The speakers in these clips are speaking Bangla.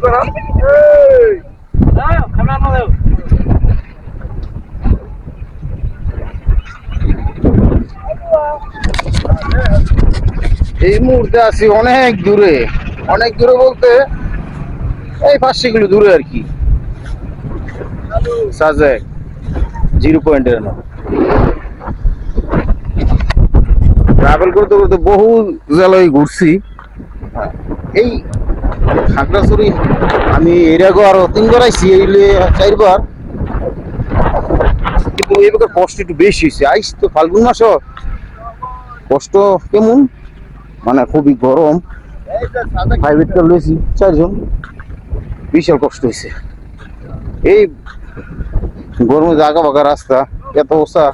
এই মুহূর্তে আছি অনেক দূরে বলতে এই 500 কিলো দূরে আর কি। সাজেক 0 পয়েন্টের না ট্রাভেল করতে করতে বহু জেলায় ঘুরছি। এই খাগড়াছড়ি আমি এর আগে আরো 3 বার আইছি, এইলে 4 বার, কিন্তু এবার কষ্ট একটু বেশি হয়েছে। আইস তো ফাল্গুন মাস, কষ্ট কেমন মানে খুবই গরম। প্রাইভেট কার লইছি 4 জন, বিশাল কষ্ট হয়েছে। এই গরমে জাগা বাগা রাস্তা এত ওসা।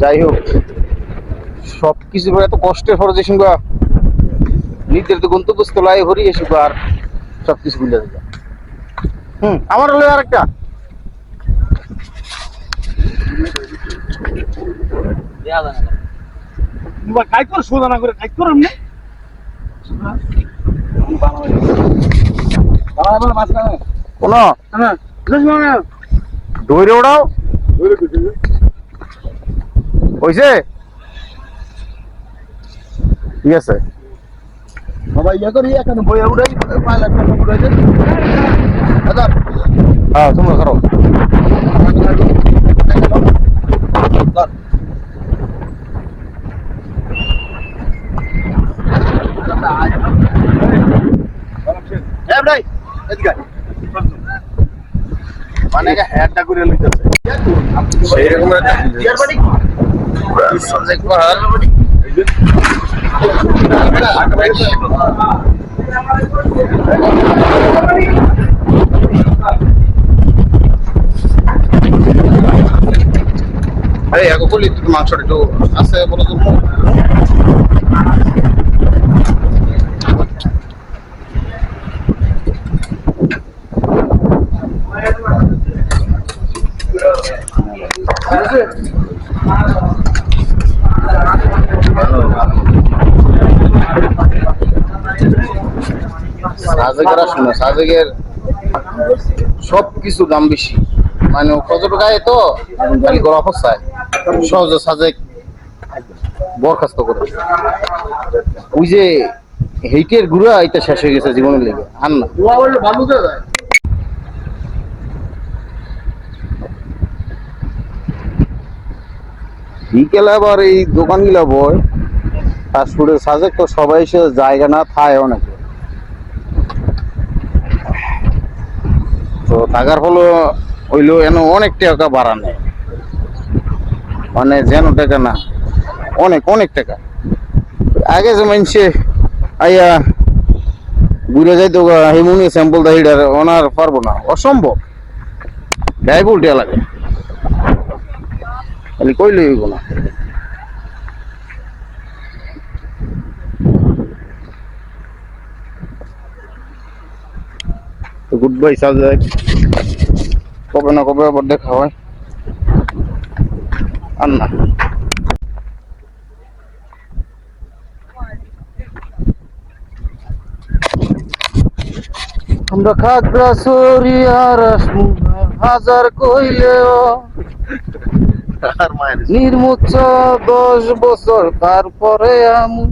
যাই হোক, সবকিছু এত কষ্টের ফরজে সঙ্গে নির্ধারিত গন্তব্যস্থলায় হরি এসে আর সবকিছু ভুলে যাবে। আমার হলো আর একটা সোজা না করে কোন দৌড়ে ওড়াও হয়েছে, ঠিক আছে বাবা। ইয়ে করি এখানে বইয়া উড়াই 5 লাখ টাকা উড়াইছে। হ্যাঁ তোমরা করো। মানে হেডটা করে লইতেছে সেই রকম মাংসটা একটু আছে বলো তো। সাজেকের সবকিছু দাম বেশি, মানে কত টাকায় তো খালি গলা ফসায় সহজে সাজেক বরখাস্ত করে। ওই যে হেইটের গুড়া এটা শেষ হয়ে গেছে জীবনের লেগে, আর না বিকেলে আবার এই দোকান গুলা বয় ফাস্টফুডের। সাজেক তো সবাই সে জায়গা না থায় অনেকে, তো থাকার ফলে হইলো এন অনেক টাকা ভাড়া নেয়, মানে যেন টাকা না অনেক অনেক টাকা। আগে যে মানুষে আইয়া ঘুরে যাইতো হেমুনি স্যাম্পল দাহিডার ওনার পারবো না, অসম্ভব। গায়ে উল্টে লাগে খালি কইলে হইব না। তো গুড বাই সাজেক, কবে না কবে আবার দেখা হয়, আর না। আমরা খাগড়াছড়ি আর হাজার কইলেও নির্মুচ্ছ 10 বছর তারপরে আমি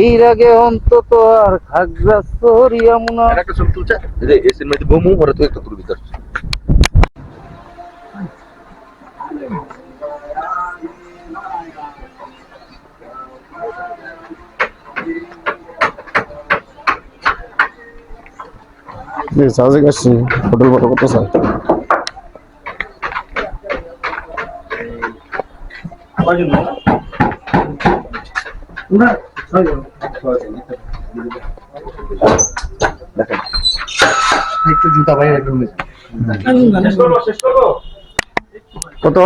এর আগে অন্তত আর খাগড়াছড়ি আমুনা। একটা ছবি তুলছে যে এসির মধ্যে বমু পরে তুই একটা তুলবি। সাজেক আসছি হোটেল বড় কত স্যার একটু জুতা ভাই কত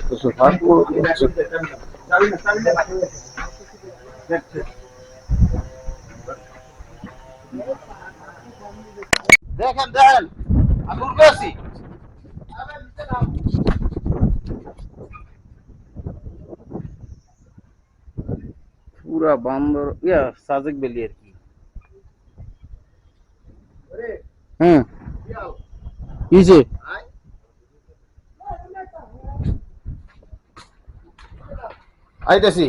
কিছু থাকবো দেখেন দেখেন আমি উঠে আছি পুরা বান্দর ইয়া সাজেক বেলি আর কি হুম ইজি আইতাছি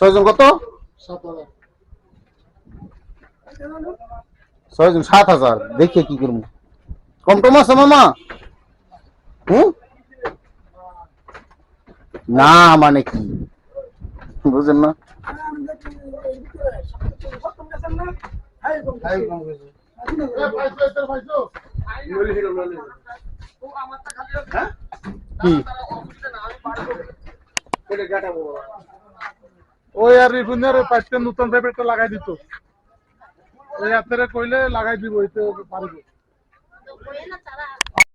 ছয়জন কত 6জন 7,000 দেখে কি করবো কম টম আছে মামা হুম না মানে কি বুঝেন না কি ওই আর রিফুনের পাঁচটা নতুন পেপারটা লাগাই দিত ওই আপনারা কইলে লাগাই দিব এতে পারবো